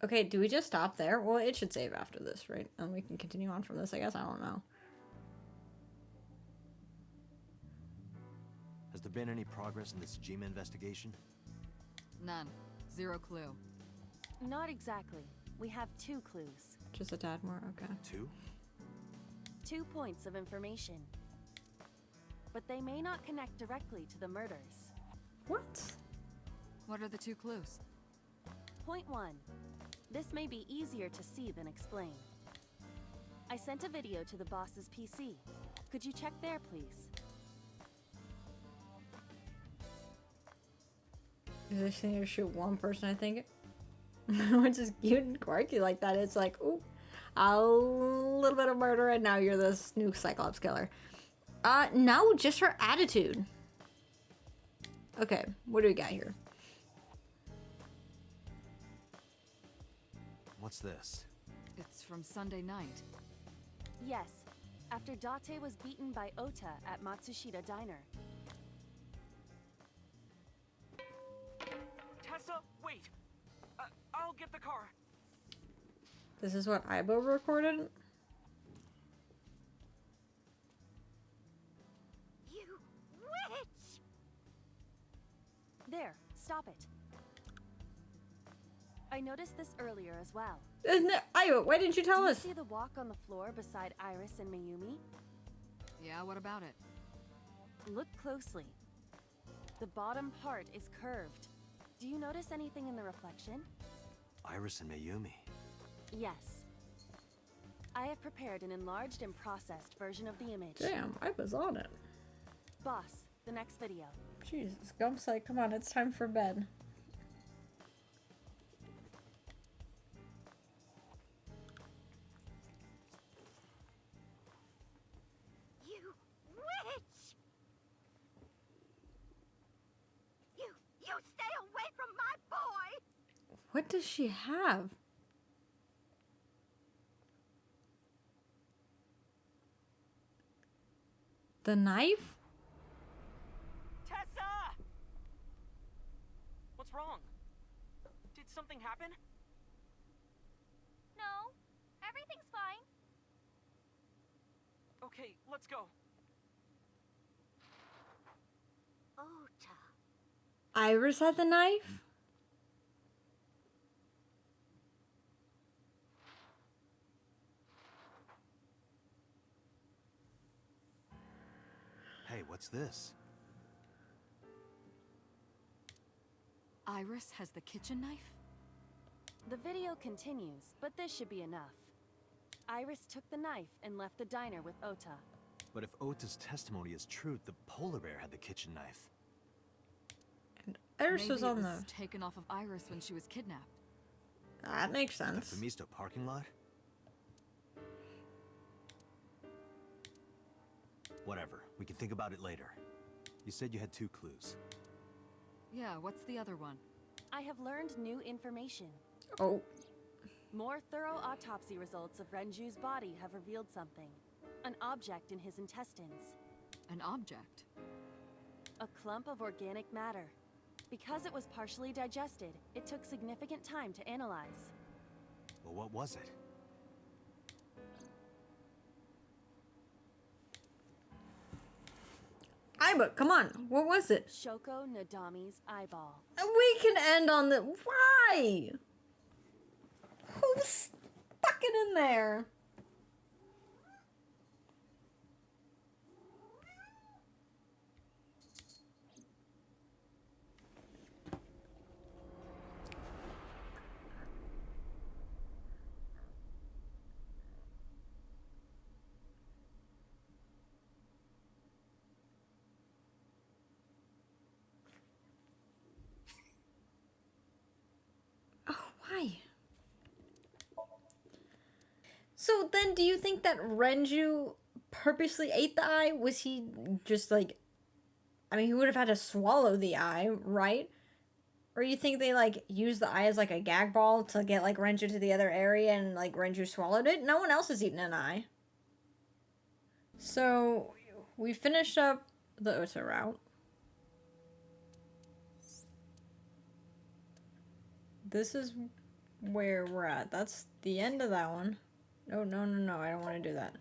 Okay, do we just stop there? Well, it should save after this, right? And we can continue on from this, I guess. I don't know. Has there been any progress in this Jima investigation? None. Zero clue. Not exactly. We have 2 clues. Just a tad more, okay. 2? 2 points of information. But they may not connect directly to the murders. What? What are the 2 clues? Point 1. This may be easier to see than explain. I sent a video to the boss's PC. Could you check there, please? Is this thing to shoot one person, I think? Which is cute and quirky like that. It's like, ooh, a little bit of murder, and now you're this new Cyclops killer. No, just her attitude. Okay, what do we got here? What's this? It's from Sunday night. Yes. After Date was beaten by Ota at Matsushita Diner. Tessa, wait! I'll get the car. This is what Aibo recorded? You witch! There, stop it. I noticed this earlier as well. No, Aibo, why didn't you tell Do you us? see the walk on the floor beside Iris and Mayumi? Yeah, what about it? Look closely. The bottom part is curved. Do you notice anything in the reflection? Iris and Mayumi. Yes. I have prepared an enlarged and processed version of the image. Damn, Aibo's on it. Boss, the next video. Jesus, Gump's like, come on, it's time for bed. You witch! You stay away from my boy! What does she have? The knife? Tessa! What's wrong? Did something happen? No, everything's fine. Okay, let's go. Ota. Iris had the knife? Hey, what's this? Iris has the kitchen knife? The video continues, but this should be enough. Iris took the knife and left the diner with Ota. But if Ota's testimony is true, the polar bear had the kitchen knife. And Iris Maybe was it on was the... taken off of Iris when she was kidnapped. That makes The sense. Femisto parking lot? Whatever. We can think about it later. You said you had 2 clues. Yeah, what's the other one? I have learned new information. Oh, More thorough autopsy results of Renju's body have revealed something. An object in his intestines. An object? A clump of organic matter. Because it was partially digested, it took significant time to analyze. Well, what was it? Aibo, come on. What was it? Shoko Nadami's eyeball. And we can end on the... Why? Who stuck it in there? Oh, why? So then, do you think that Renju purposely ate the eye? Was he just like... I mean, he would have had to swallow the eye, right? Or you think they, like, used the eye as, like, a gag ball to get, like, Renju to the other area and, like, Renju swallowed it? No one else has eaten an eye. So, we finished up the Ota route. This is where we're at. That's the end of that one. No, no, no, no. I don't want to do that.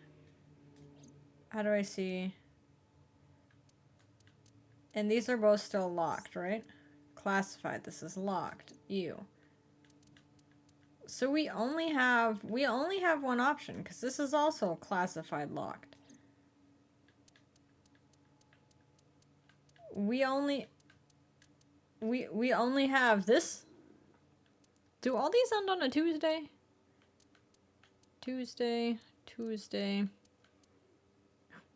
How do I see? And these are both still locked, right? Classified. This is locked. You. So we only have one option because this is also classified locked. We only have this. Do all these end on a Tuesday? Tuesday.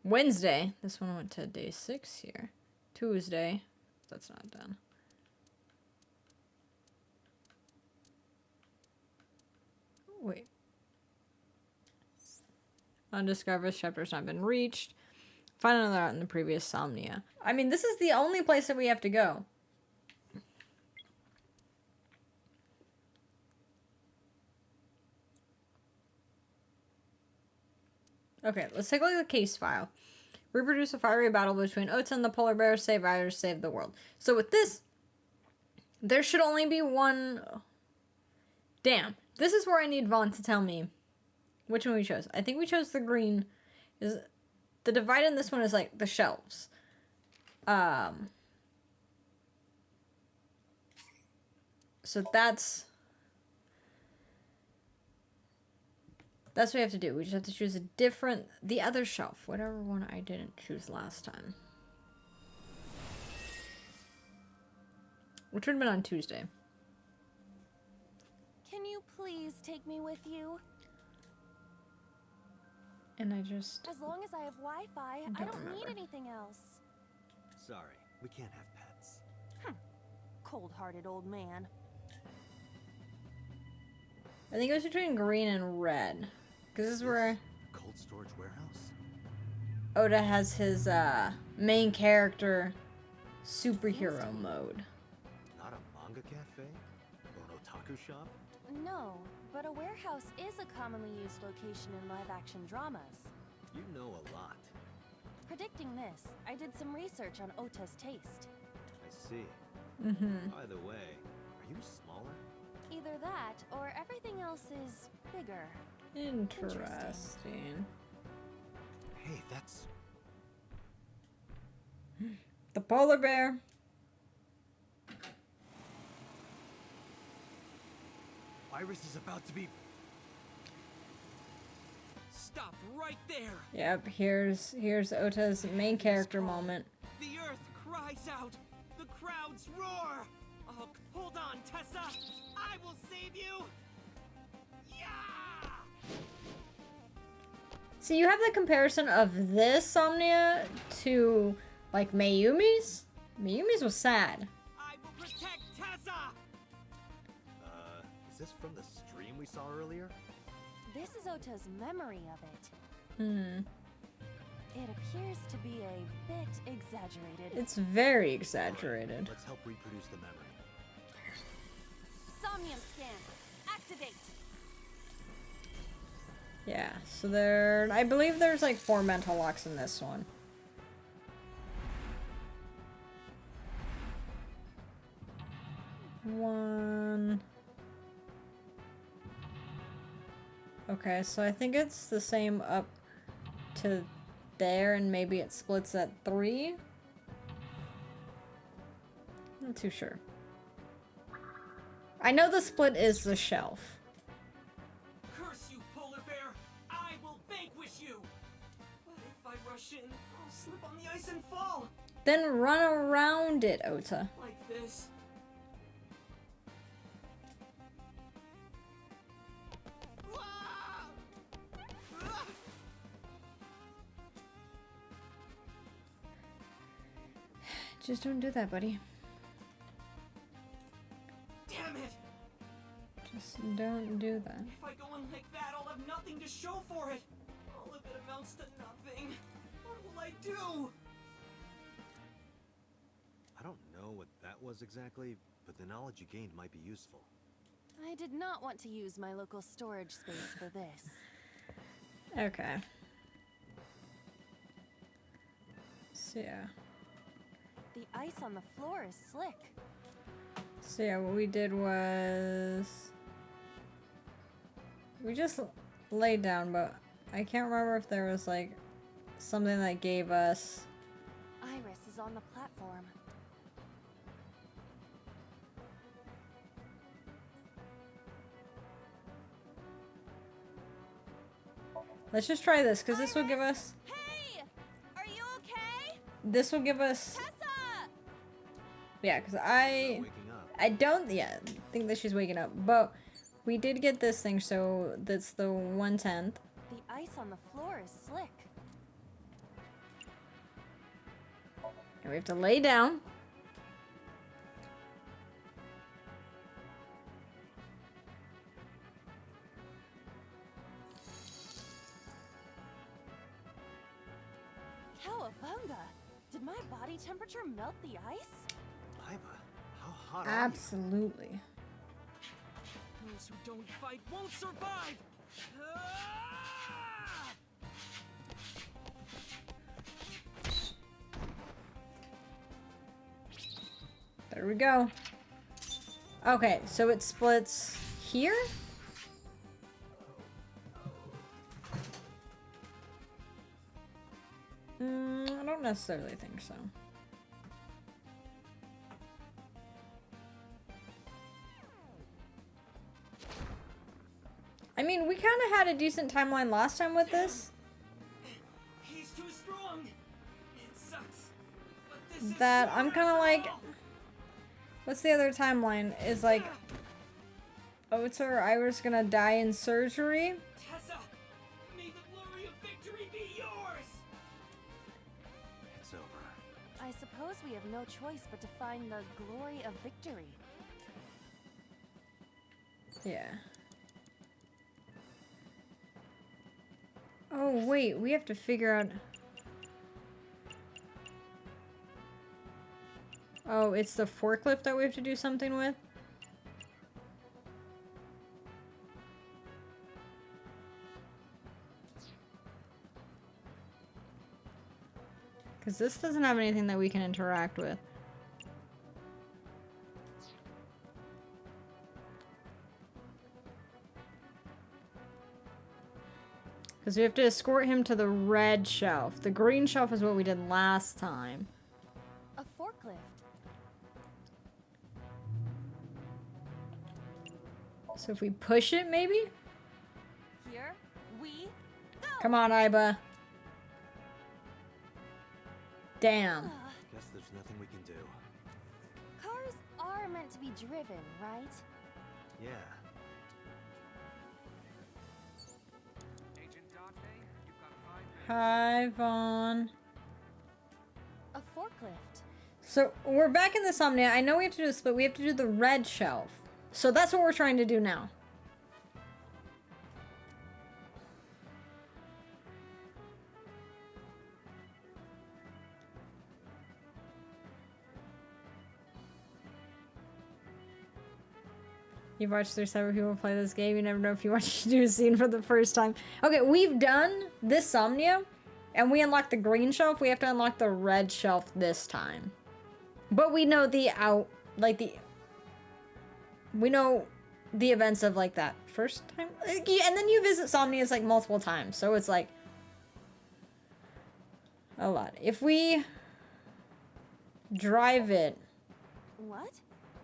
Wednesday. This one went to day 6 here. Tuesday. That's not done. Wait. Undiscovered chapter's not been reached. Find another out in the previous Somnia. I mean, this is the only place that we have to go. Okay, let's take a look at the case file. Reproduce a fiery battle between Ota and the polar bear. Save Iris, save the world. So with this, there should only be one... Damn. This is where I need Vaughn to tell me which one we chose. I think we chose the green. Is the divide in this one is like the shelves. So that's what we have to do. We just have to choose a different, the other shelf, whatever one I didn't choose last time. Which would have been on Tuesday. Can you please take me with you? And I just... As long as I have Wi-Fi, I don't need anything else. Sorry, we can't have pets. Cold-hearted old man. I think it was between green and red. Because this is where Cold storage warehouse? Oda has his main character superhero mode. Not a manga cafe? Or an otaku shop? No, but a warehouse is a commonly used location in live-action dramas. You know a lot. Predicting this, I did some research on Ota's taste. I see. Mm-hmm. By the way, are you smaller? Either that, or everything else is bigger. Interesting. Hey, that's... The polar bear. Iris is about to be... Stop right there! Yep, here's Ota's main character moment. The earth cries out! The crowds roar! Oh, hold on, Tessa! I will save you! Yeah! So you have the comparison of this Somnia to, like, Mayumi's? Mayumi's was sad. I will protect Tessa! Is this from the stream we saw earlier? This is Ota's memory of it. Hmm. It appears to be a bit exaggerated. It's very exaggerated. Let's help reproduce the memory. Somnium scan. Activate. Yeah, so I believe there's like 4 mental locks in this one. One. Okay, so I think it's the same up to there, and maybe it splits at 3. Not too sure. I know the split is the shelf. Curse you, polar bear! I will vanquish you! But if I rush in, I'll slip on the ice and fall! Then run around it, Ota. Like this. Just don't do that, buddy. Damn it! Just don't do that. If I go in like that, I'll have nothing to show for it. All of it amounts to nothing. What will I do? I don't know what that was exactly, but the knowledge you gained might be useful. I did not want to use my local storage space for this. Okay. So yeah. The ice on the floor is slick. So yeah, what we did was We just laid down, but I can't remember if there was like something that gave us. Iris is on the platform. Let's just try this, because this will give us. Hey! Are you okay? This will give us. Tessa! Yeah, because Waking up. I don't. Yeah, think that she's waking up, but we did get this thing, so that's the 1/10. The ice on the floor is slick. And we have to lay down. Cowabunga! Did my body temperature melt the ice? Iva, how hot are Absolutely. Those who don't fight won't survive! Ah! There we go. Okay, so it splits here? I don't necessarily think so. I mean, we kind of had a decent timeline last time with this. He's too strong! It sucks, but this is That I'm war kind of after like, all. what's the other timeline? Is like, Ota or Iris gonna die in surgery? Tessa, may the glory of victory be yours! It's over. I suppose we have no choice but to find the glory of victory. Yeah. Oh, wait, we have to figure out... Oh, it's the forklift that we have to do something with? Because this doesn't have anything that we can interact with. Because we have to escort him to the red shelf. The green shelf is what we did last time. A forklift. So if we push it, maybe? Here we go. Come on, Iba. Damn. Guess there's nothing we can do. Cars are meant to be driven, right? Yeah. Hi, Vaughn. A forklift. So we're back in the Somnia. I know we have to do this, but we have to do the red shelf. So that's what we're trying to do now. You've watched 37 people play this game. You never know if you watch to do a scene for the first time. Okay, we've done this Somnia, and we unlocked the green shelf. We have to unlock the red shelf this time. But we know we know the events of like that first time. And then you visit Somnia's like multiple times. So it's like a lot. If we drive it. What?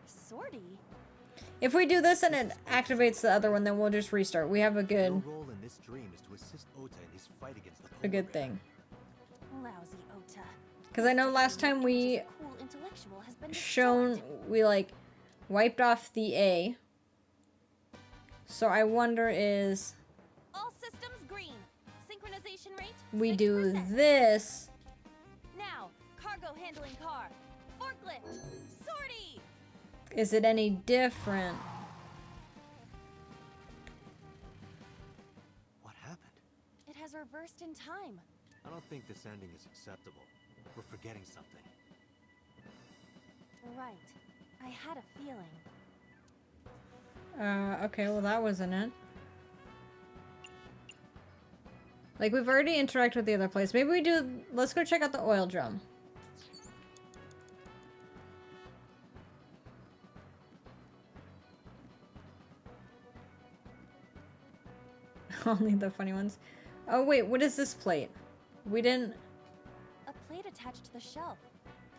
Sortie? If we do this and it activates the other one, then we'll just restart. We have a Your role in this dream is to assist Ota in his fight against the good Polar Bear. thing. Lousy Ota. Because I know last time we Just a cool intellectual has been shown, destroyed. we like wiped off the A. So I wonder is All systems green. Synchronization rate. we do 6%. this. Now, cargo handling car. Forklift. Sortie. Is it any different? What happened? It has reversed in time. I don't think this ending is acceptable. We're forgetting something. Right. I had a feeling. Okay, well that wasn't it. Like we've already interacted with the other place. Maybe we do, let's go check out the oil drum. Only the funny ones. Oh wait, what is this plate? We didn't... A plate attached to the shelf.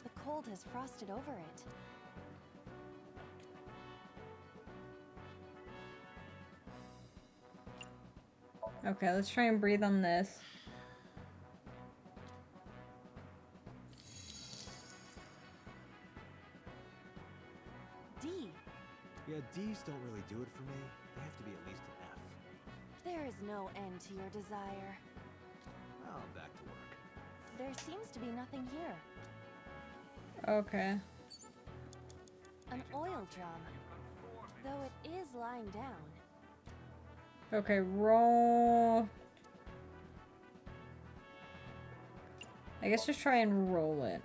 The cold has frosted over it. Okay, let's try and breathe on this. D. Yeah, D's don't really do it for me. They have to be at least an F. There is no end to your desire. Well, I'm back to work. There seems to be nothing here. Okay. An oil drum. Though it is lying down. Okay, roll... I guess just try and roll it.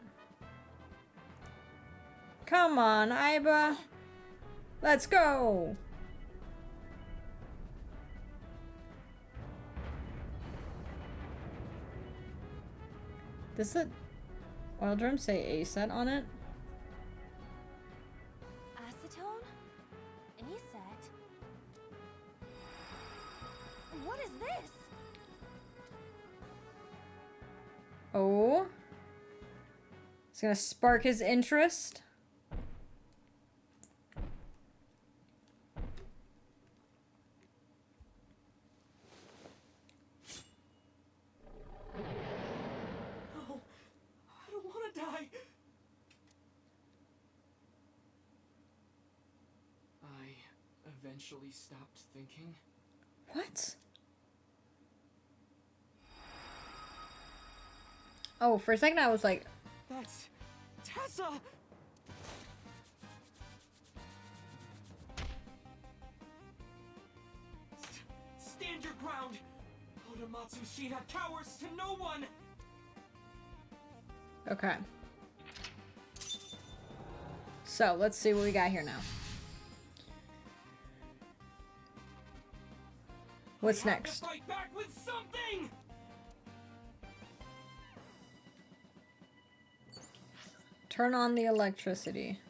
Come on, Iba! Let's go! Does the oil drum say A set on it? Acetone? Acet? What is this? Oh. It's gonna spark his interest. No, I don't want to die. I eventually stopped thinking. What? Oh, for a second I was like, That's Tessa! Stand your ground! Oda Matsushita cowers to no one! okay. So, let's see what we got here now. What's I have next? to fight back with something! Turn on the electricity.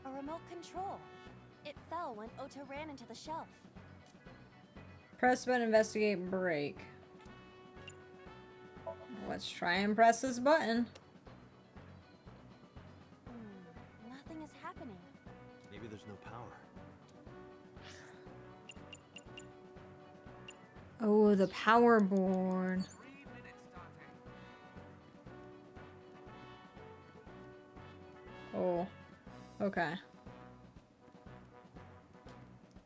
A remote control. It fell when Ota ran into the shelf. Press button, investigate, break. Let's try and press this button. Nothing is happening. Maybe there's no power. Oh, the power board. Oh, okay.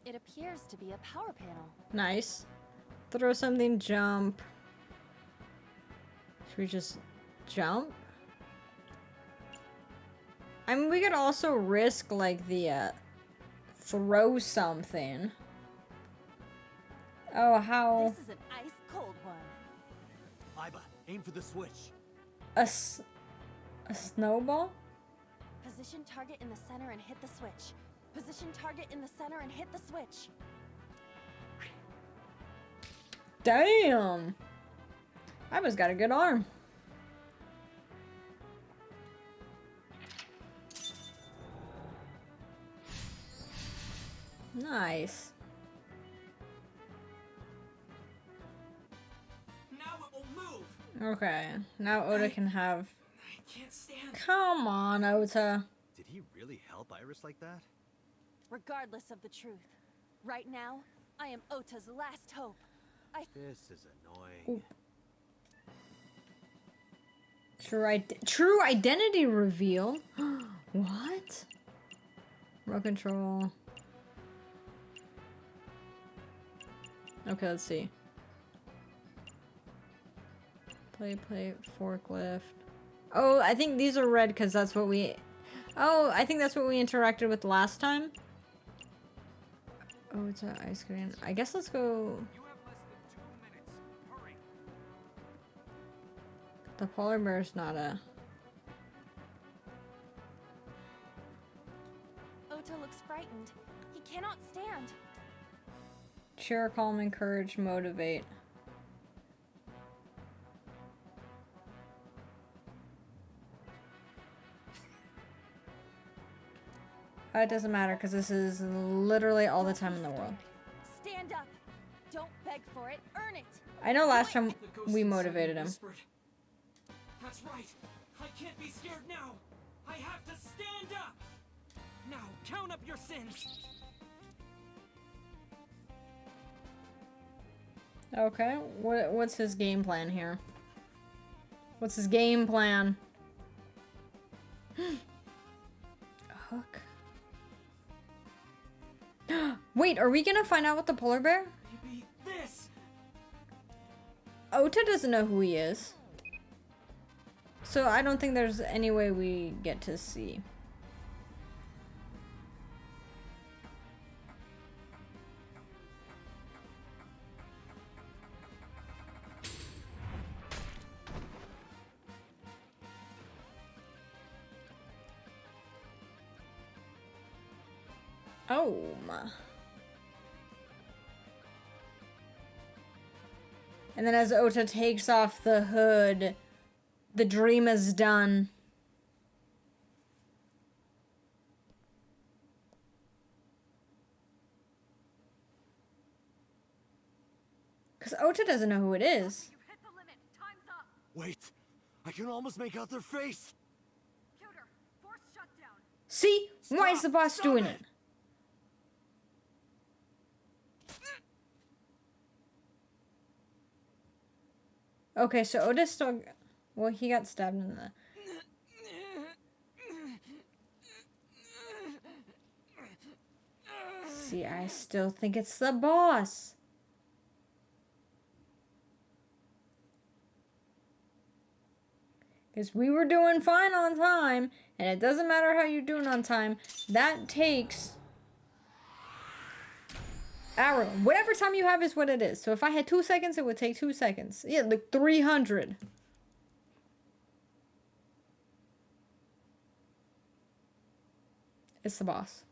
It appears to be a power panel. Nice. Throw something, jump. Should we just jump? I mean, we could also risk, like, the, throw something. Oh, how? This is an ice cold one. Iba, aim for the switch. A snowball? Position target in the center and hit the switch. Position target in the center and hit the switch. Damn! Iba's got a good arm. Nice. Now it will move! Okay, now Ota can have... I can't stand. Come on, Ota. Did he really help Iris like that? Regardless of the truth. Right now, I am Ota's last hope. This is annoying. True identity reveal? What? Remote control. Okay, let's see. Plate, forklift. Oh, I think these are red because that's what we... Oh, I think that's what we interacted with last time. Oh, it's an ice cream. I guess let's go... You have less than 2 minutes. Hurry. The polar bear's not a... Ota looks frightened. He cannot stand. Cheer, calm, encourage, motivate. It doesn't matter because this is literally all the time in the world. Stand up. Don't beg for it. Earn it. I know last time The ghost we inside me motivated him. whispered. That's right. I can't be scared now. I have to stand up. Now count up your sins. Okay, what's his game plan here? What's his game plan? A hook. Wait, are we gonna find out what the polar bear? Maybe this. Ota doesn't know who he is. So I don't think there's any way we get to see. Oh my. And then as Ota takes off the hood, the dream is done. Because Ota doesn't know who it is. You hit the limit. Time's up. Wait, I can almost make out their face. Computer, force shutdown. See? Why is the boss Stop doing it. it? Okay, so Otis still... Well, he got stabbed in the... See, I still think it's the boss. Because we were doing fine on time, and it doesn't matter how you're doing on time. That takes... Arrow. Whatever time you have is what it is. So if I had 2 seconds, it would take 2 seconds. Yeah, like 300. It's the boss.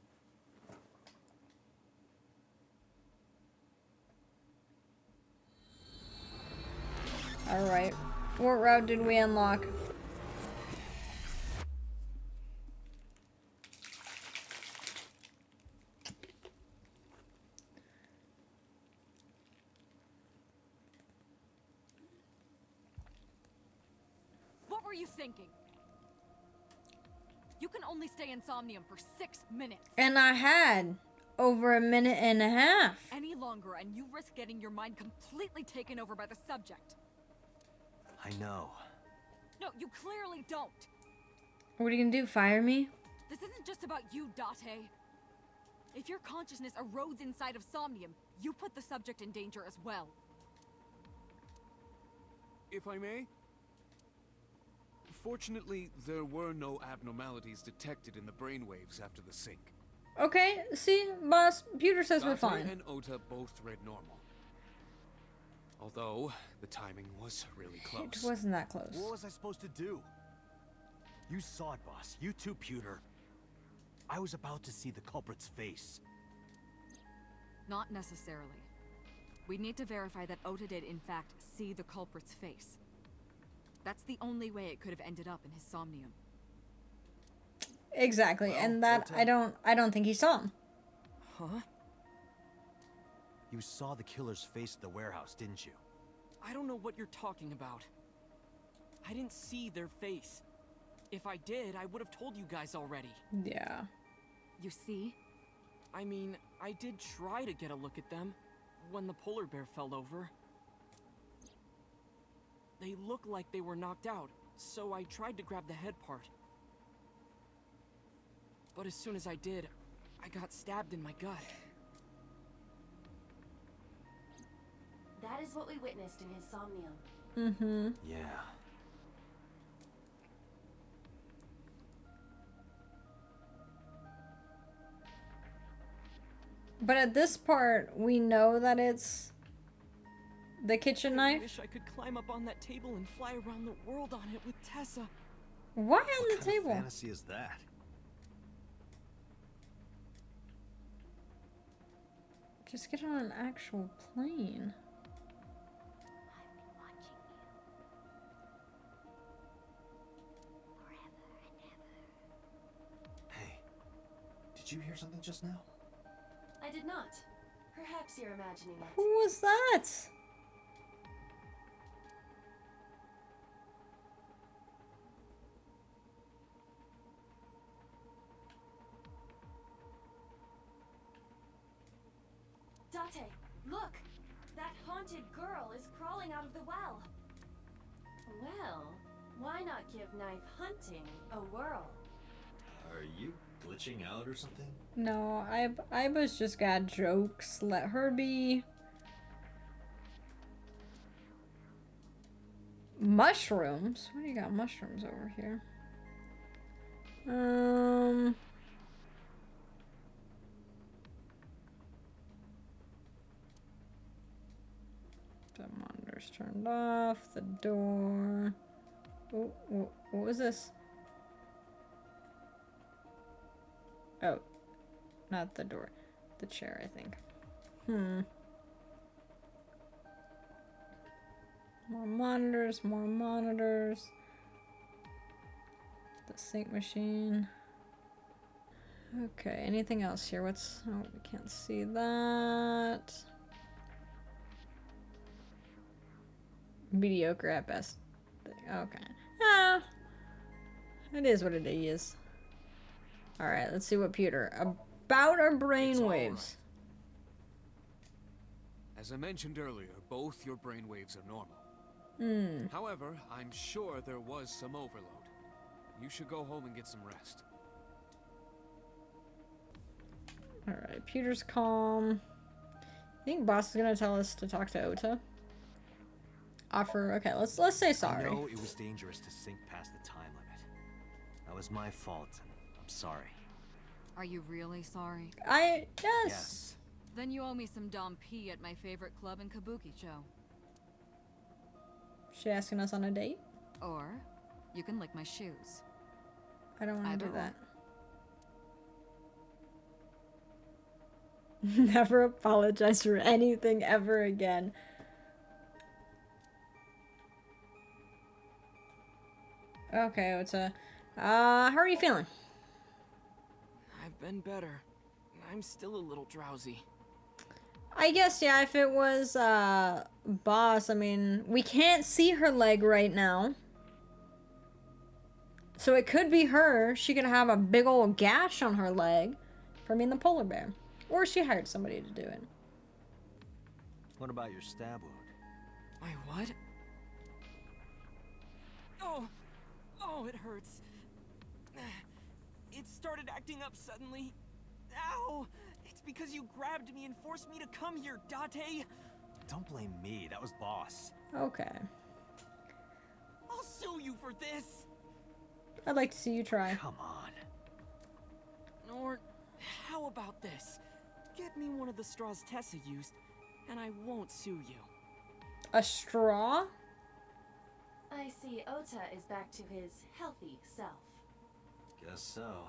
Alright. What route did we unlock? What were you thinking? You can only stay in Somnium for 6 minutes. And I had over a minute and a half. Any longer, and you risk getting your mind completely taken over by the subject. I know. No, you clearly don't. What are you gonna do? Fire me? This isn't just about you, Date. If your consciousness erodes inside of Somnium, you put the subject in danger as well. If I may? Fortunately, there were no abnormalities detected in the brainwaves after the sync. Okay, see, boss, Pewter says we're Date fine. and Ota both read normal. Although, the timing was really It close. wasn't that close. What was I supposed to do? You saw it, boss. You too, Pewter. I was about to see the culprit's face. Not necessarily. We need to verify that Ota did in fact see the culprit's face. That's the only way it could have ended up in his Somnium. Exactly, Well, and that Ota- I don't think he saw him. Huh? You saw the killer's face at the warehouse, didn't you? I don't know what you're talking about. I didn't see their face. If I did, I would have told you guys already. Yeah. You see? I mean, I did try to get a look at them when the polar bear fell over. They looked like they were knocked out, so I tried to grab the head part. But as soon as I did, I got stabbed in my gut. That is what we witnessed in his Somnium. Mm-hmm. Yeah. But at this part, we know that it's the kitchen I knife. wish I could climb up on that table and fly around the world on it with Tessa. Why on What the kind of table? fantasy is that? Just get on an actual plane. Hey, did Did you hear something just now? I did not. Perhaps you're imagining it. Who was that? Date, look! That haunted girl is crawling out of the well. Well, why not give knife hunting a whirl? Are you glitching out or something? No, Iba's just got jokes. Let her be. Mushrooms? What do you got mushrooms over here? The monitor's turned off. The door. Oh, what was this? Oh, not the door. The chair, I think. More monitors, more monitors. The sync machine. Okay, anything else here? What's... Oh, we can't see that. Mediocre at best. Okay. Ah. It is what it is. Alright, let's see what Peter... About our brainwaves. As I mentioned earlier, both your brainwaves are normal. However, I'm sure there was some overload. You should go home and get some rest. Alright, Peter's calm. I think boss is gonna tell us to talk to Ota. Offer... Okay, let's say sorry. I know it was dangerous to sink past the time limit. That was my fault, and I'm sorry. Are you really sorry? Yes. Then you owe me some Dom P at my favorite club in Kabukicho. She asking us on a date? Or you can lick my shoes. I don't want to do Either that. Never apologize for anything ever again. Okay, Ota. How are you feeling? I've been better. I'm still a little drowsy. I guess, yeah, if it was, boss, I mean, we can't see her leg right now. So it could be her. She could have a big old gash on her leg from being the polar bear. Or she hired somebody to do it. What about your stab wound? My what? Oh, it hurts. It started acting up suddenly. Ow! It's because you grabbed me and forced me to come here, Date. Don't blame me, that was boss. Okay. I'll sue you for this. I'd like to see you try. Come on. Or how about this? Get me one of the straws Tessa used, and I won't sue you. A straw? I see Ota is back to his healthy self. Guess so.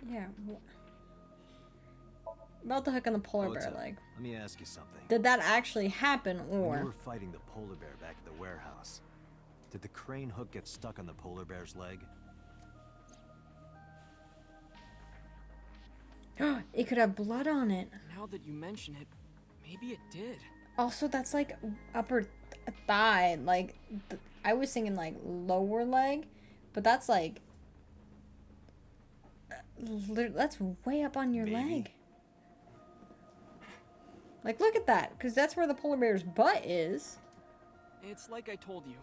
Yeah. About the hook on the polar bear Ota, leg. let me ask you something. Did that actually happen, When you or... were fighting the polar bear back at the warehouse, did the crane hook get stuck on the polar bear's leg? It could have blood on it. Now that you mention it, maybe it did. Also, that's like upper thigh. Like, I was thinking like lower leg, but that's like... that's way up on your Maybe. leg. Like, look at that, because that's where the polar bear's butt is. It's like I told you.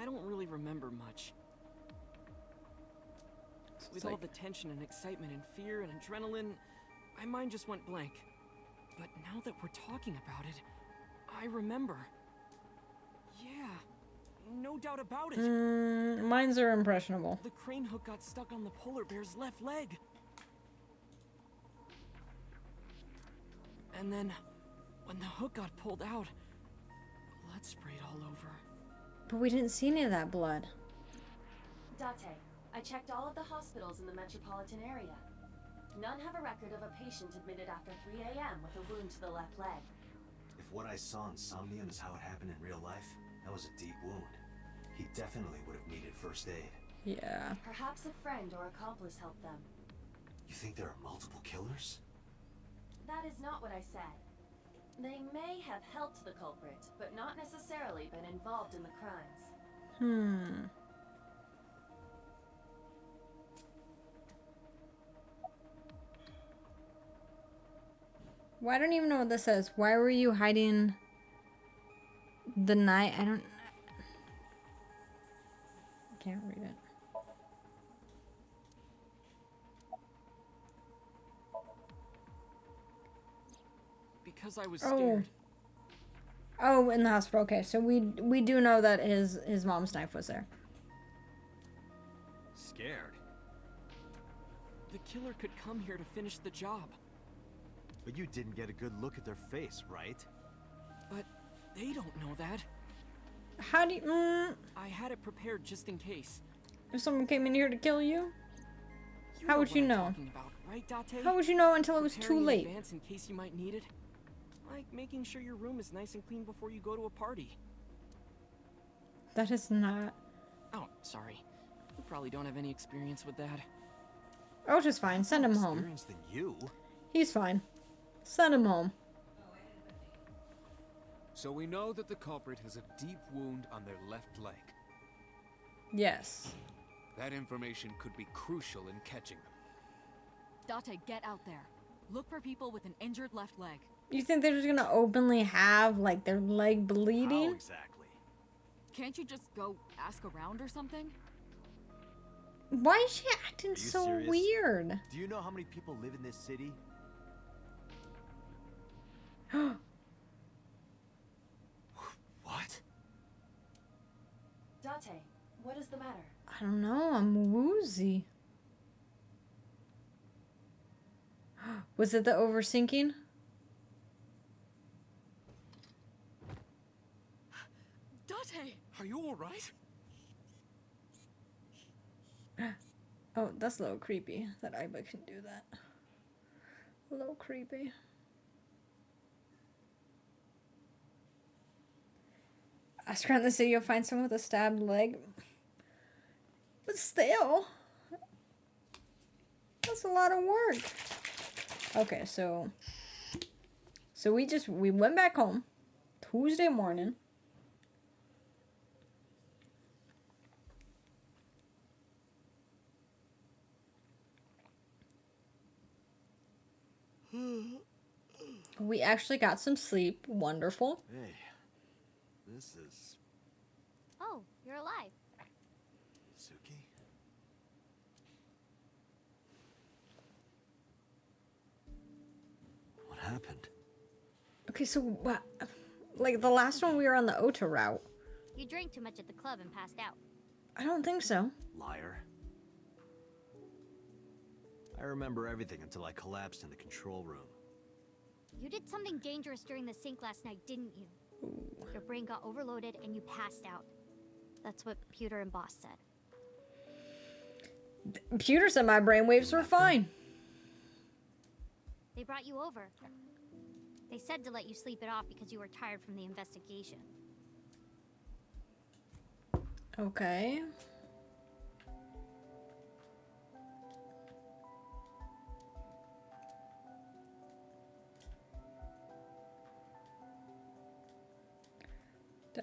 I don't really remember much. With all the tension and excitement and fear and adrenaline, my mind just went blank. But now that we're talking about it, I remember. Yeah, no doubt about it. Mines are impressionable. The crane hook got stuck on the polar bear's left leg. And then, when the hook got pulled out, blood sprayed all over. But we didn't see any of that blood. Date, I checked all of the hospitals in the metropolitan area. None have a record of a patient admitted after 3 a.m. with a wound to the left leg. If what I saw in Somnium is how it happened in real life, that was a deep wound. He definitely would have needed first aid. Yeah. Perhaps a friend or accomplice helped them. You think there are multiple killers? That is not what I said. They may have helped the culprit, but not necessarily been involved in the crimes. Well, I don't even know what this says. Why were you hiding the night? I can't read it. Because I was scared. Oh, in the hospital. Okay, so we do know that his mom's knife was there. Scared? The killer could come here to finish the job. But you didn't get a good look at their face, right? But they don't know that. How do you... I had it prepared just in case. if someone came in here to kill you? How would what you I'm know? talking about, right, Date? How would you know until it was Preparing too in late? advance in case you might need it. Like making sure your room is nice and clean before you go to a party. That is not... Oh, sorry. You probably don't have any experience with that. Oh, just fine. Send him home. Experienced than you. He's fine. Send him home. So we know that the culprit has a deep wound on their left leg. Yes. That information could be crucial in catching them. Date, get out there. Look for people with an injured left leg. You think they're just gonna openly have, like, their leg How bleeding? exactly? Can't you just go ask around or something? Why is she acting you so serious? weird? Do you know how many people live in this city? What? Date, what is the matter? I don't know. I'm woozy. Was it the oversinking? Date! Are you alright? Oh, that's a little creepy that Iba can do that. A little creepy. Ask around the city, you'll find someone with a stabbed leg. But still, that's a lot of work. Okay, so we went back home Tuesday morning. We actually got some sleep. Wonderful. Hey, this is Oh, you're alive. Suki. What happened? Okay, so what? Like the last one, we were on the Ota route. You drank too much at the club and passed out. I don't think so. Liar. I remember everything until I collapsed in the control room. You did something dangerous during the sink last night, didn't you? Your brain got overloaded and you passed out. That's what Pewter and Boss said. Pewter said my brainwaves were fine. They brought you over. They said to let you sleep it off because you were tired from the investigation. Okay.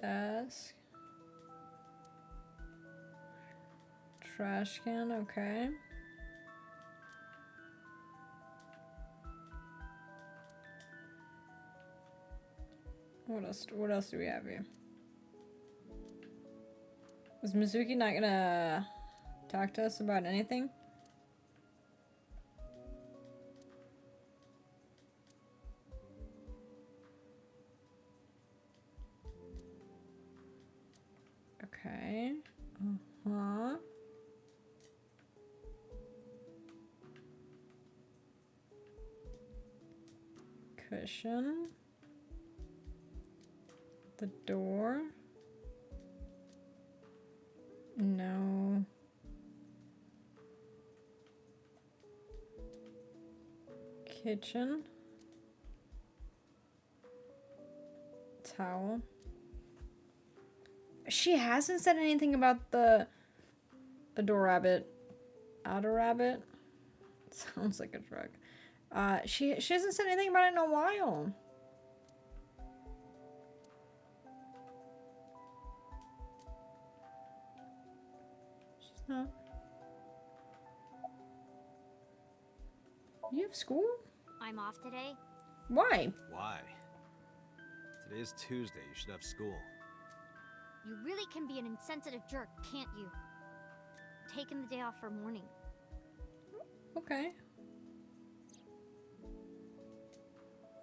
Desk. Trash can, okay. What else do we have here? Was Mizuki not gonna talk to us about anything? Okay. Uh-huh. Cushion. The door. No. Kitchen. Towel. She hasn't said anything about the Adore Rabbit. Adore Rabbit? Sounds like a drug. She hasn't said anything about it in a while. She's not. You have school? I'm off today. Why? Why? Today is Tuesday. You should have school. You really can be an insensitive jerk, can't you? Taking the day off for mourning. Okay.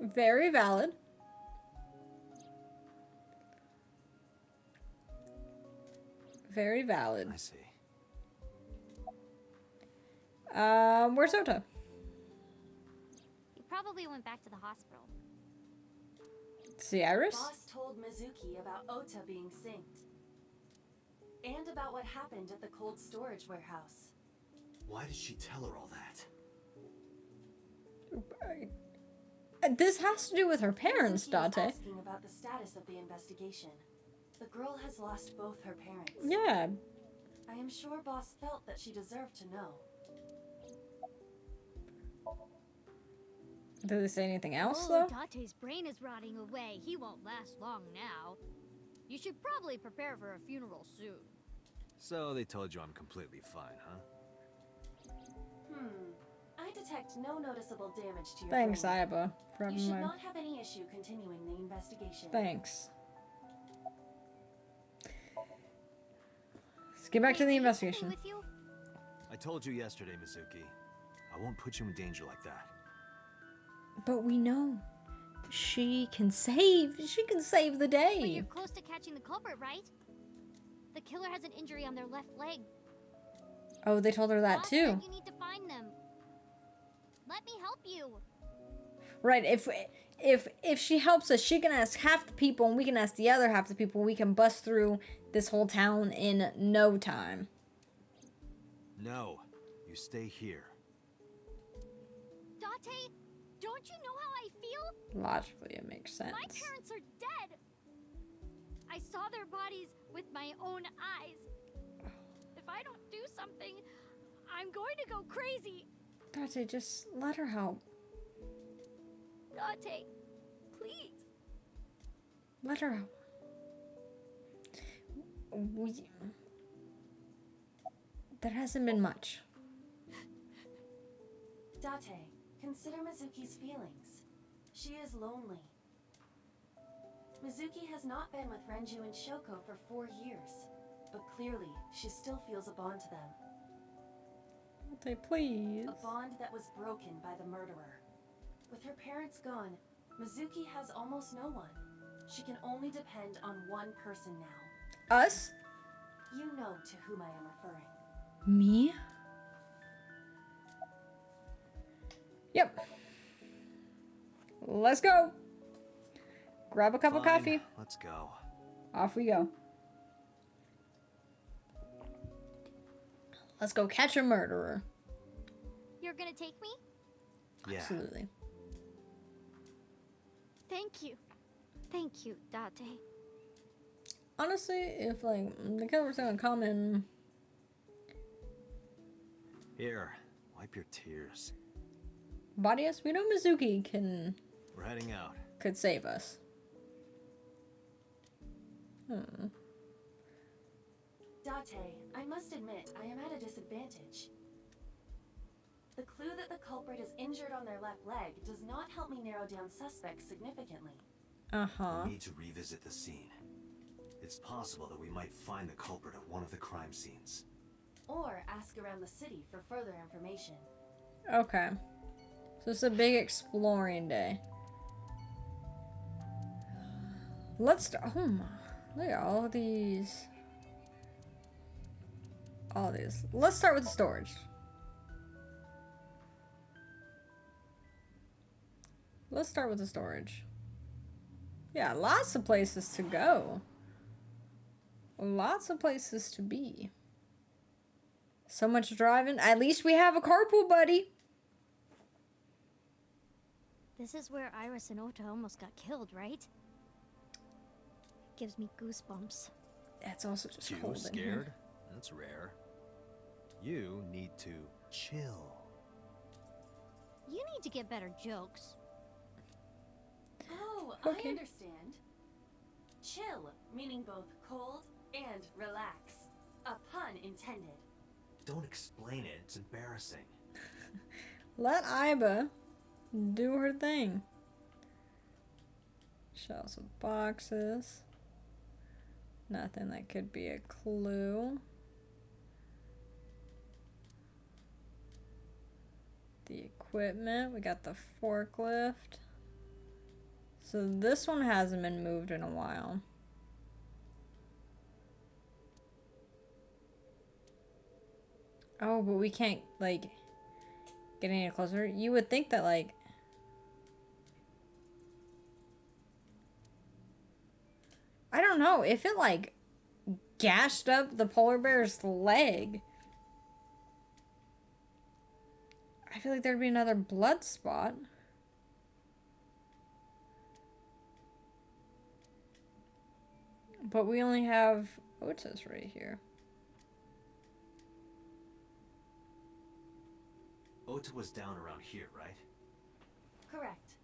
Very valid. Very valid. I see. Where's Ota? You probably went back to the hospital. See Iris? Boss told Mizuki about Ota being synced. And about what happened at the cold storage warehouse. Why did she tell her all that? This has to do with her parents, Mizuki is Date. asking about the status of the investigation. The girl has lost both her parents. Yeah. I am sure Boss felt that she deserved to know. Did they say anything else, Oh, though? Date's brain is rotting away. He won't last long now. You should probably prepare for a funeral soon. So they told you I'm completely fine, huh? I detect no noticeable damage to your Thanks, brain. Ayaba. For You should having my... not have any issue continuing the investigation. Thanks. Let's get back to the Wait, are you investigation. taking me with you? I told you yesterday, Mizuki. I won't put you in danger like that. But we know she can save the But day. you're close to catching the culprit, right? The killer has an injury on their left leg. Oh, they told her that Boss too. said you need to find them. Let me help you. Right, if she helps us, she can ask half the people and we can ask the other half the people. We can bust through this whole town in no time. No, you stay here. Date, don't you know how I feel? Logically, it makes sense. My parents are dead. I saw their bodies with my own eyes. If I don't do something, I'm going to go crazy. Date, just let her help. Date, please. Let her help. There hasn't been much. Date, consider Mizuki's feelings. She is lonely. Mizuki has not been with Renju and Shoko for 4 years, but clearly she still feels a bond to them. Date, please. A bond that was broken by the murderer. With her parents gone, Mizuki has almost no one. She can only depend on one person now. Us? You know to whom I am referring. Me? Yep. Let's go. Grab a cup of Fine, coffee. let's go. Off we go. Let's go catch a murderer. You're gonna take me? Yeah. Absolutely. Thank you. Thank you, Date. Honestly, if like the killer's gonna come and Here, wipe your tears. body us, we know Mizuki We're heading out. could save us. Date, I must admit, I am at a disadvantage. The clue that the culprit is injured on their left leg does not help me narrow down suspects significantly. Uh-huh. We need to revisit the scene. It's possible that we might find the culprit at one of the crime scenes. Or ask around the city for further information. Okay. So it's a big exploring day. Let's start. Oh my. Look at all these. All these. Let's start with the storage. Let's start with the storage. Yeah, lots of places to go. Lots of places to be. So much driving. At least we have a carpool buddy. This is where Iris and Ota almost got killed, right? Gives me goosebumps. It's also just Too cold in scared? here. That's rare. You need to chill. You need to get better jokes. Oh, Okay. I understand. Chill, meaning both cold and relax. A pun intended. Don't explain it. It's embarrassing. Let Iba do her thing. Shelves of boxes. Nothing that could be a clue. The equipment. We got the forklift. So this one hasn't been moved in a while. Oh, but we can't, like, get any closer. You would think that, like... I don't know. If it, like, gashed up the polar bear's leg... I feel like there'd be another blood spot. But we only have Otis right here. Ota was down around here, right? Correct.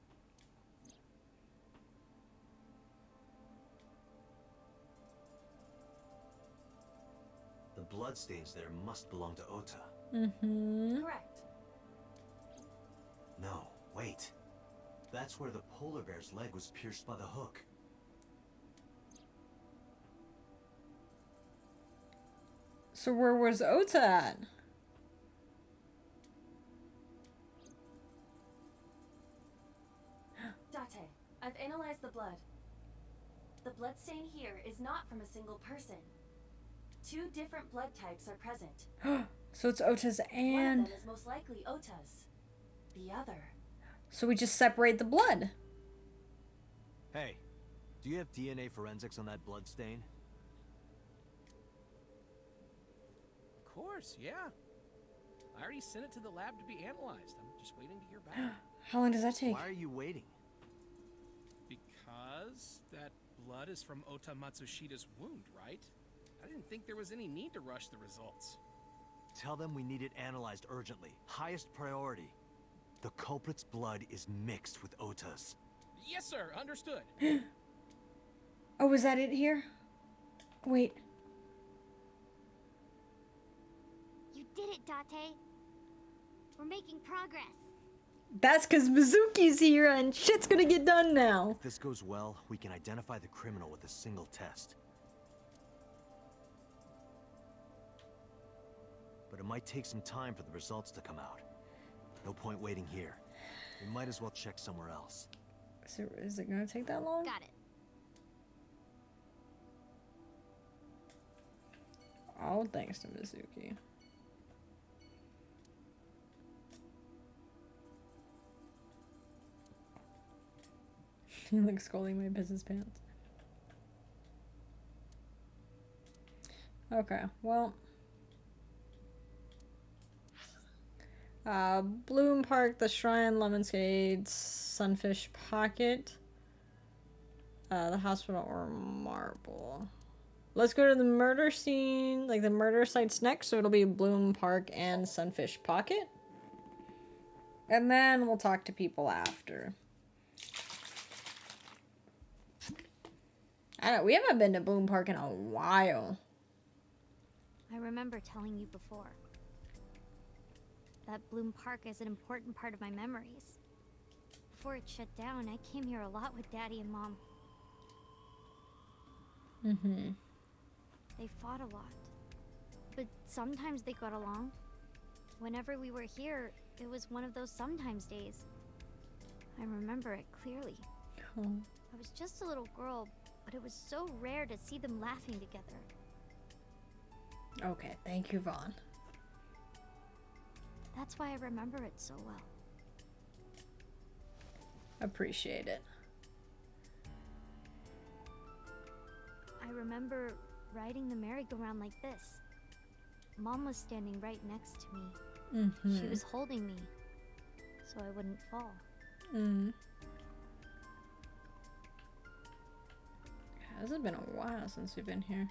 The bloodstains there must belong to Ota. Mm-hmm. Correct. No, wait. That's where the polar bear's leg was pierced by the hook. So where was Ota at? Date, I've analyzed the blood. The bloodstain here is not from a single person. 2 different blood types are present. So it's Ota's One and... of them is most likely Ota's. The other. So we just separate the blood. Hey, do you have DNA forensics on that blood stain? Of course, yeah. I already sent it to the lab to be analyzed. I'm just waiting to hear back. How long does that take? Why are you waiting? Because that blood is from Ota Matsushida's wound, right? I didn't think there was any need to rush the results. Tell them we need it analyzed urgently. Highest priority. The culprit's blood is mixed with Ota's. Yes, sir. Understood. Oh, was that it here? Wait. You did it, Date. We're making progress. That's because Mizuki's here and shit's gonna get done now. If this goes well, we can identify the criminal with a single test. But it might take some time for the results to come out. No point waiting here. We might as well check somewhere else. So is it gonna take that long? Got it. Oh, thanks to Mizuki. You like scolding my business pants. Okay, well. Bloom Park, the Shrine, Lemonscade, Sunfish Pocket, the hospital, or Marble. Let's go to the murder scene, like the murder site's next, so it'll be Bloom Park and Sunfish Pocket. And then we'll talk to people after. I don't know, we haven't been to Bloom Park in a while. I remember telling you before. That Bloom Park is an important part of my memories. Before it shut down, I came here a lot with Daddy and Mom. Mm-hmm. They fought a lot. But sometimes they got along. Whenever we were here, it was one of those sometimes days. I remember it clearly. Oh. I was just a little girl, but it was so rare to see them laughing together. Okay, thank you, Vaughn. That's why I remember it so well. Appreciate it. I remember riding the merry-go-round like this. Mom was standing right next to me. Mm-hmm. She was holding me, so I wouldn't fall. Mm-hmm. Has it been a while since we've been here?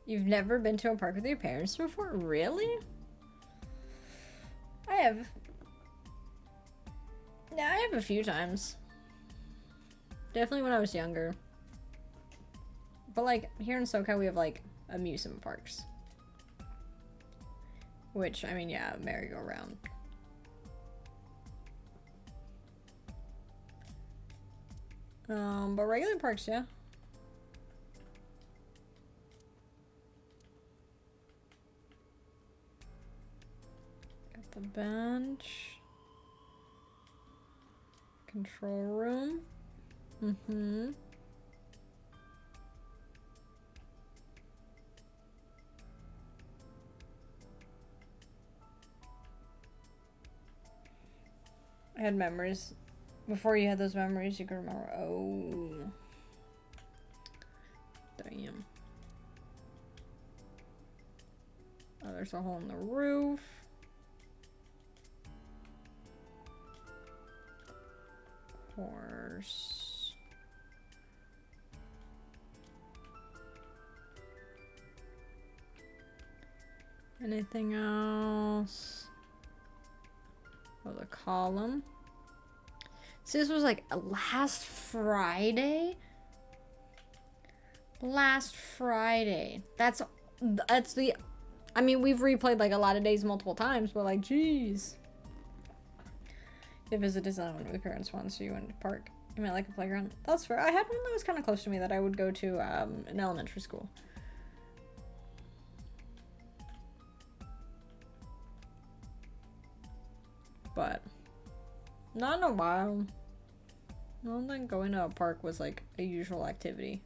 You've never been to a park with your parents before? Really? I have. Yeah, I have a few times. Definitely when I was younger. But like here in SoCal we have like amusement parks. Which, I mean, yeah, merry-go-round. But regular parks, yeah. Got the bench. Control room. Mm-hmm. I had memories. Before you had those memories, you could remember. Oh. Damn. Oh, there's a hole in the roof. Horse. Anything else? Oh, the column. See, this was like last Friday. Last Friday. That's the. I mean, we've replayed like a lot of days multiple times, but like, jeez. You visit Disneyland with parents once, so you went to park. You meant like a playground. That's fair. I had one that was kind of close to me that I would go to in elementary school. But not in a while. I don't think going to a park was like a usual activity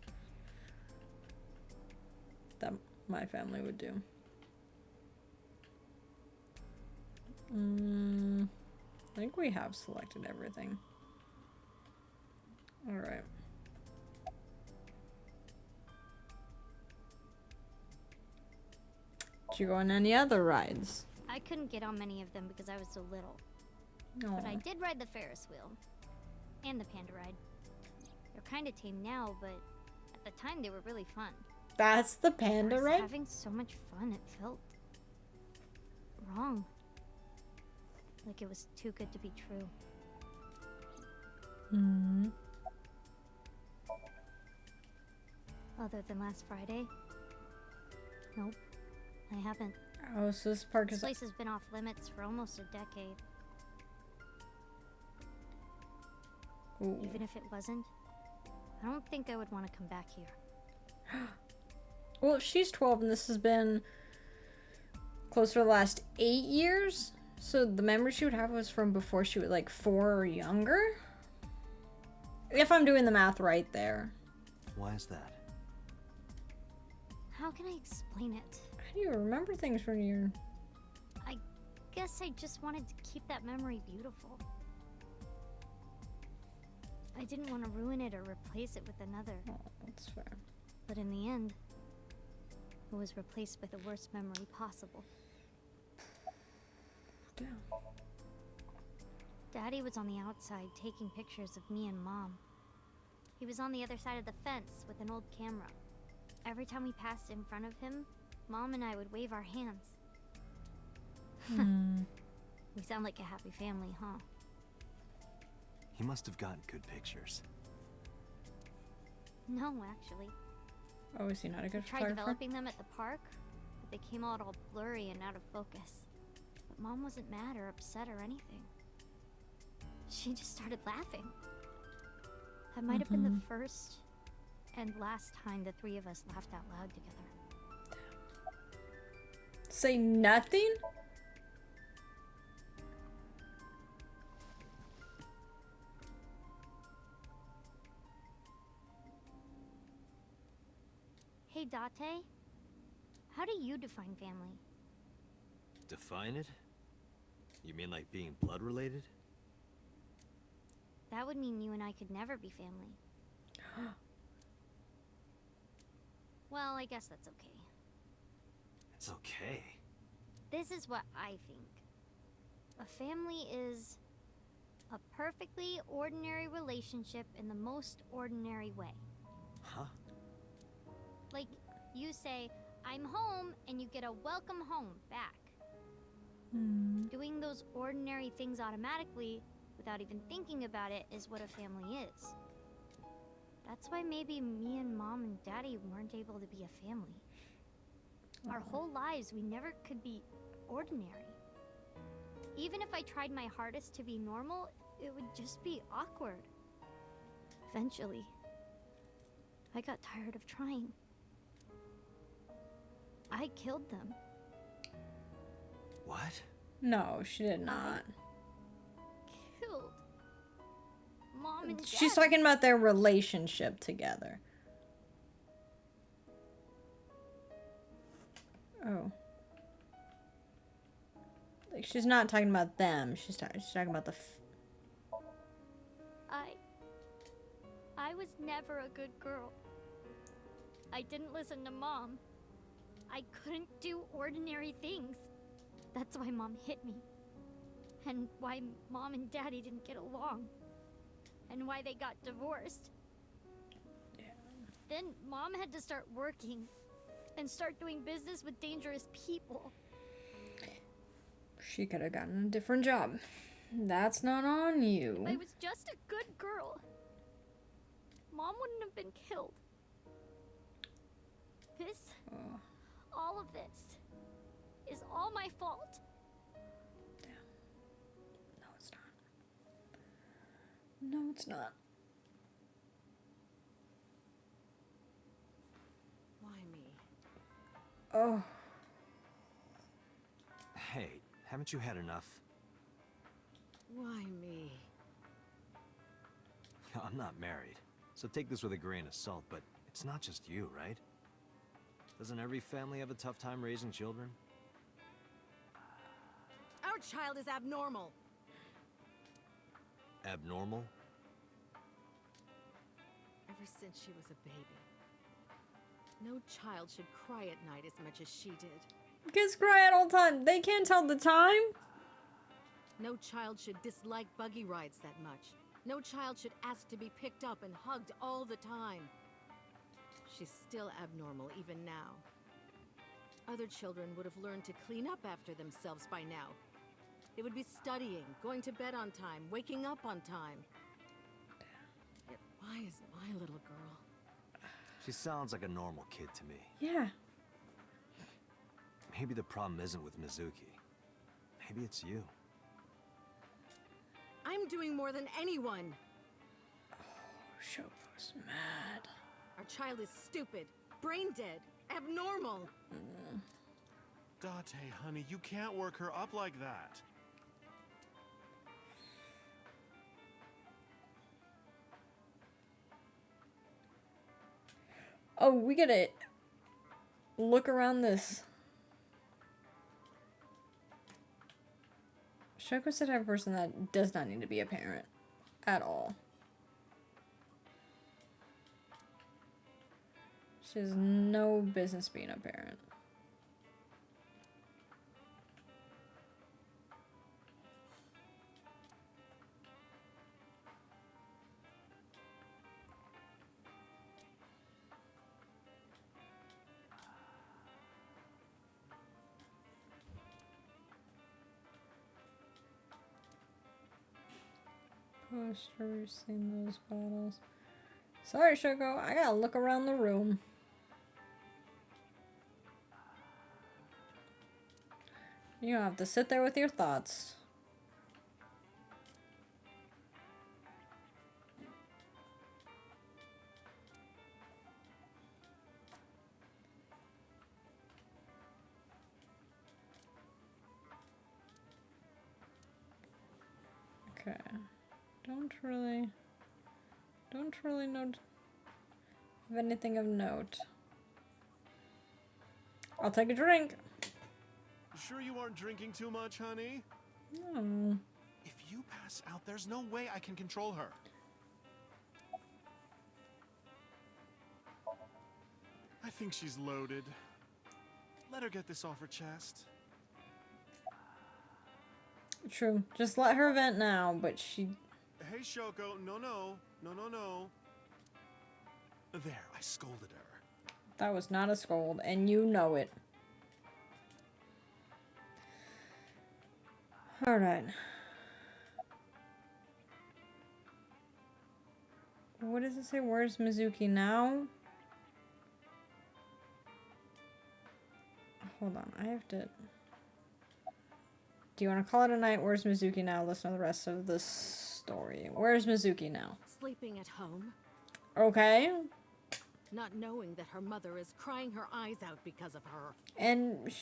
that my family would do. I think we have selected everything. Alright. Did you go on any other rides? I couldn't get on many of them because I was so little. No. But I did ride the Ferris wheel. And the panda ride. They're kind of tame now, but at the time they were really fun. That's the panda I was ride? having so much fun, it felt wrong. Like it was too good to be true. Hmm. Other than last Friday? Nope. I haven't. Oh, so this park This is... place has been off limits for almost a decade. Ooh. Even if it wasn't, I don't think I would want to come back here. Well, if she's 12 and this has been close to the last 8 years, so the memory she would have was from before she was like 4 or younger? If I'm doing the math right there. Why is that? How can I explain it? How do you remember things from your... I guess I just wanted to keep that memory beautiful. I didn't want to ruin it or replace it with another. Oh, that's fair. But in the end, it was replaced with the worst memory possible. Damn. Daddy was on the outside taking pictures of me and Mom. He was on the other side of the fence with an old camera. Every time we passed in front of him, Mom and I would wave our hands. We sound like a happy family, huh? He must have gotten good pictures. No, actually. Oh, is he not a good I tried photographer? developing them at the park, but they came out all blurry and out of focus. But Mom wasn't mad or upset or anything. She just started laughing. That might have been the first and last time the three of us laughed out loud together. Say nothing? Hey, Date. How do you define family? Define it? You mean like being blood related? That would mean you and I could never be family. Well, I guess that's okay. It's okay. This is what I think. A family is a perfectly ordinary relationship in the most ordinary way. Huh? Like, you say, I'm home, and you get a welcome home back. Doing those ordinary things automatically, without even thinking about it, is what a family is. That's why maybe me and Mom and Daddy weren't able to be a family. Our whole lives, we never could be ordinary. Even if I tried my hardest to be normal, it would just be awkward. Eventually, I got tired of trying. I killed them. What? No, she did not. Killed Mom and Dad. She's talking about their relationship together. Oh. Like, she's not talking about them. She's talking about the... I was never a good girl. I didn't listen to Mom. I couldn't do ordinary things. That's why Mom hit me. And why Mom and Daddy didn't get along. And why they got divorced. Yeah. Then Mom had to start working. And start doing business with dangerous people. She could have gotten a different job. That's not on you. I was just a good girl. Mom wouldn't have been killed. All of this, is all my fault. No, it's not. No, it's not. Why me? Oh. Hey, haven't you had enough? Why me? I'm not married, so take this with a grain of salt, but it's not just you, right? Doesn't every family have a tough time raising children? Our child is abnormal. Abnormal? Ever since she was a baby. No child should cry at night as much as she did. Kids cry at all time. They can't tell the time. No child should dislike buggy rides that much. No child should ask to be picked up and hugged all the time. She's still abnormal even now. Other children would have learned to clean up after themselves by now. They would be studying, going to bed on time, waking up on time. Yet why is my little girl? She sounds like a normal kid to me. Yeah. Maybe the problem isn't with Mizuki. Maybe it's you. I'm doing more than anyone. Shoko's mad. Our child is stupid, brain dead, abnormal. Date, honey, you can't work her up like that. Oh, we gotta look around this. Shoko's the type of person that does not need to be a parent at all. She has no business being a parent. Posters, seen those bottles. Sorry, Shoko, I gotta look around the room. You don't have to sit there with your thoughts. Okay. Don't really note of anything of note. I'll take a drink. Sure you aren't drinking too much, honey? No. If you pass out, there's no way I can control her. I think she's loaded. Let her get this off her chest. True. Just let her vent now, but she... Hey, Shoko, no. There, I scolded her. That was not a scold, and you know it. Alright. What does it say? Where's Mizuki now? Hold on, I have to... Do you want to call it a night? Where's Mizuki now? Listen to the rest of the story. Where's Mizuki now? Sleeping at home, Okay. not knowing that her mother is crying her eyes out because of her. And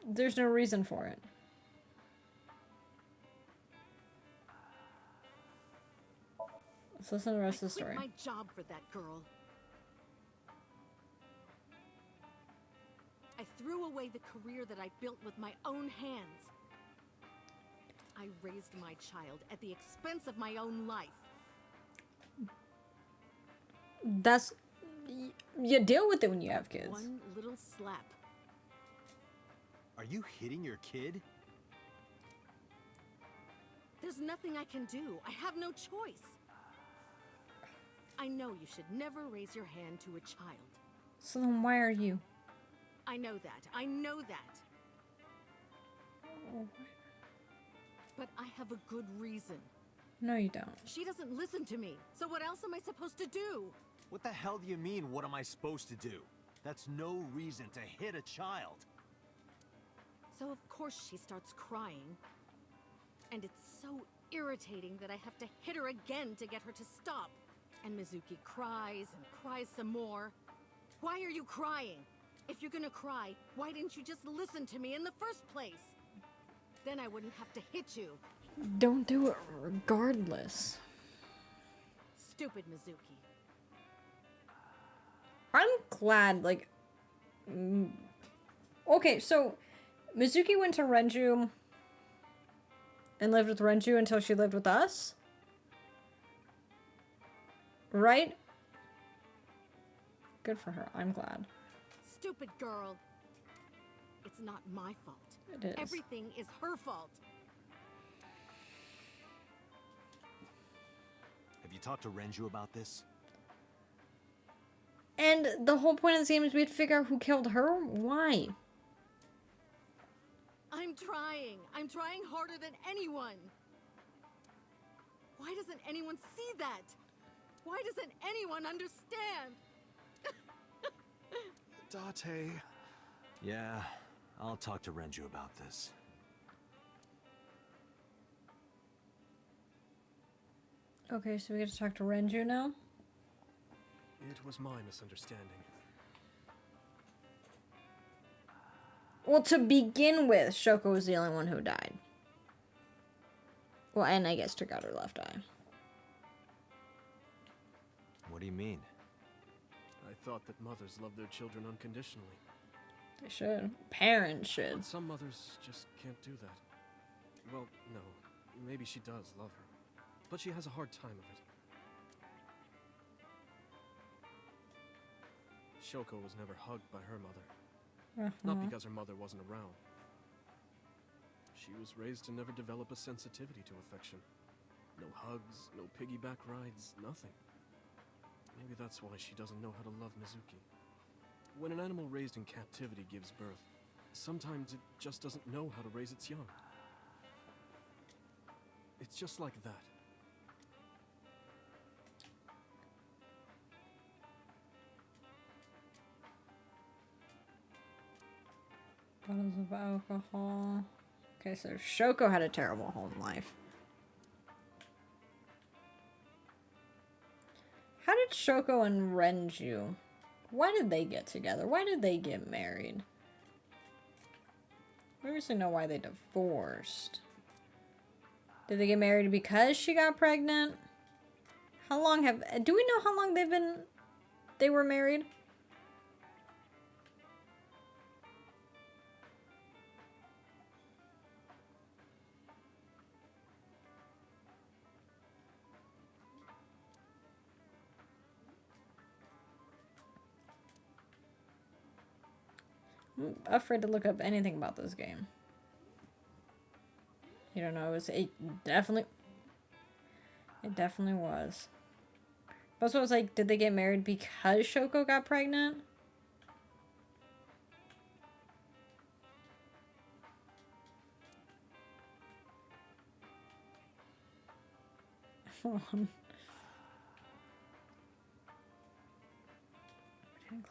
there's no reason for it. Let's listen to the rest of the story. I quit my job for that girl. I threw away the career that I built with my own hands. I raised my child at the expense of my own life. That's... You deal with it when you have kids. One little slap. Are you hitting your kid? There's nothing I can do. I have no choice. I know you should never raise your hand to a child. So then why are you? I know that. I know that. But I have a good reason. No, you don't. She doesn't listen to me. So what else am I supposed to do? What the hell do you mean, what am I supposed to do? That's no reason to hit a child. So of course she starts crying. And it's so irritating that I have to hit her again to get her to stop. And Mizuki cries and cries some more. Why are you crying? If you're gonna cry, why didn't you just listen to me in the first place? Then I wouldn't have to hit you. Don't do it regardless. Stupid Mizuki. I'm glad, like... Okay, so... Mizuki went to Renju... and lived with Renju until she lived with us? Right? Good for her. I'm glad. Stupid girl. It's not my fault. It is. Everything is her fault. Have you talked to Renju about this? And the whole point of this game is we had to figure out who killed her? Why? I'm trying. I'm trying harder than anyone. Why doesn't anyone see that? Why doesn't anyone understand? Date. Yeah, I'll talk to Renju about this. Okay, so we get to talk to Renju now? It was my misunderstanding. Well, to begin with, Shoko was the only one who died. Well, and I guess took out her left eye. What do you mean? I thought that mothers love their children unconditionally. They should. Parents should. But some mothers just can't do that. Well, no. Maybe she does love her. But she has a hard time of it. Shoko was never hugged by her mother. Not because her mother wasn't around. She was raised to never develop a sensitivity to affection. No hugs, no piggyback rides, nothing. Maybe that's why she doesn't know how to love Mizuki. When an animal raised in captivity gives birth, sometimes it just doesn't know how to raise its young. It's just like that. Bottles of alcohol. Okay, so Shoko had a terrible home life. How did Shoko and Renju... Why did they get together? Why did they get married? We obviously know why they divorced. Did they get married because she got pregnant? How long have... Do we know how long they were married? I'm afraid to look up anything about this game. You don't know, it definitely was. Also, I was like, did they get married because Shoko got pregnant? on.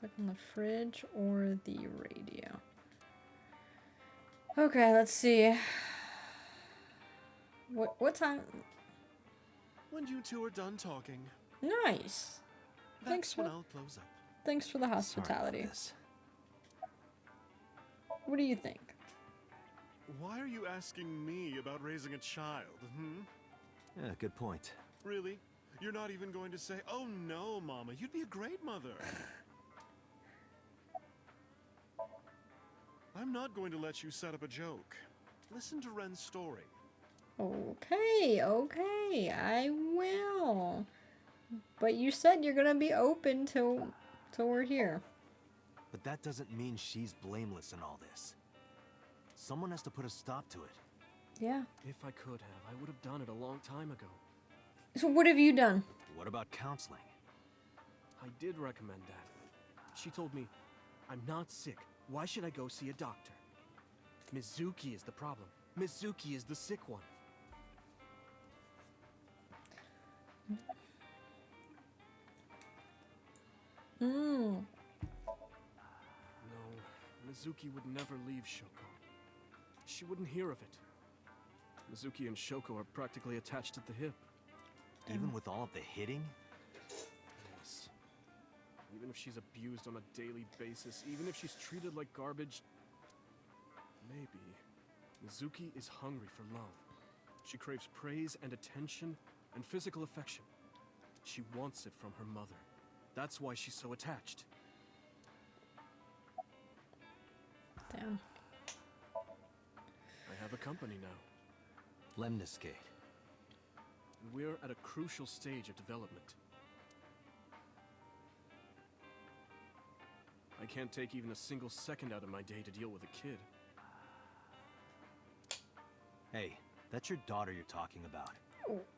Click on the fridge or the radio. Okay, let's see. What time? When you two are done talking, Nice. that's when I'll close up. Thanks for the Sorry about hospitality. this. What do you think? Why are you asking me about raising a child, Yeah, good point. Really? You're not even going to say, "Oh no, Mama, you'd be a great mother." I'm not going to let you set up a joke. Listen to Ren's story. Okay, I will. But you said you're gonna be open till we're here. But that doesn't mean she's blameless in all this. Someone has to put a stop to it. Yeah. If I could have, I would have done it a long time ago. So what have you done? What about counseling? I did recommend that. She told me, I'm not sick. Why should I go see a doctor? Mizuki is the problem. Mizuki is the sick one. Mm. No, Mizuki would never leave Shoko. She wouldn't hear of it. Mizuki and Shoko are practically attached at the hip. Even with all of the hitting? Yes. Even if she's abused on a daily basis, even if she's treated like garbage, maybe Mizuki is hungry for love. She craves praise and attention and physical affection. She wants it from her mother. That's why she's so attached. Damn. I have a company now. Lemniscate. And we're at a crucial stage of development. I can't take even a single second out of my day to deal with a kid. Hey, that's your daughter you're talking about.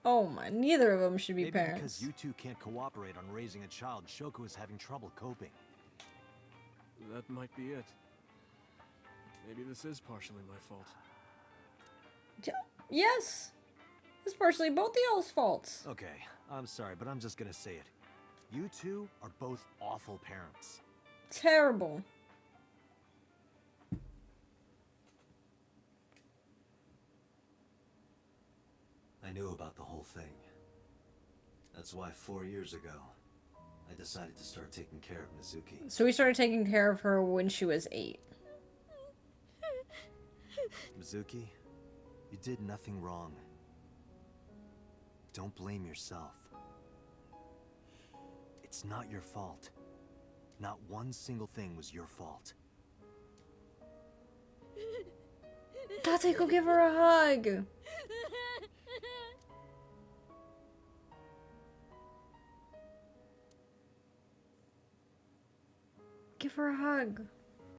Oh my, neither of them should be Maybe parents. because you two can't cooperate on raising a child, Shoko is having trouble coping. That might be it. Maybe this is partially my fault. Yes! It's partially both of y'all's faults. Okay, I'm sorry, but I'm just gonna say it. You two are both awful parents. Terrible. I knew about the whole thing. That's why 4 years ago, I decided to start taking care of Mizuki. So we started taking care of her when she was 8. Mizuki, you did nothing wrong. Don't blame yourself. It's not your fault. Not one single thing was your fault. Tate, go give her a hug. Give her a hug.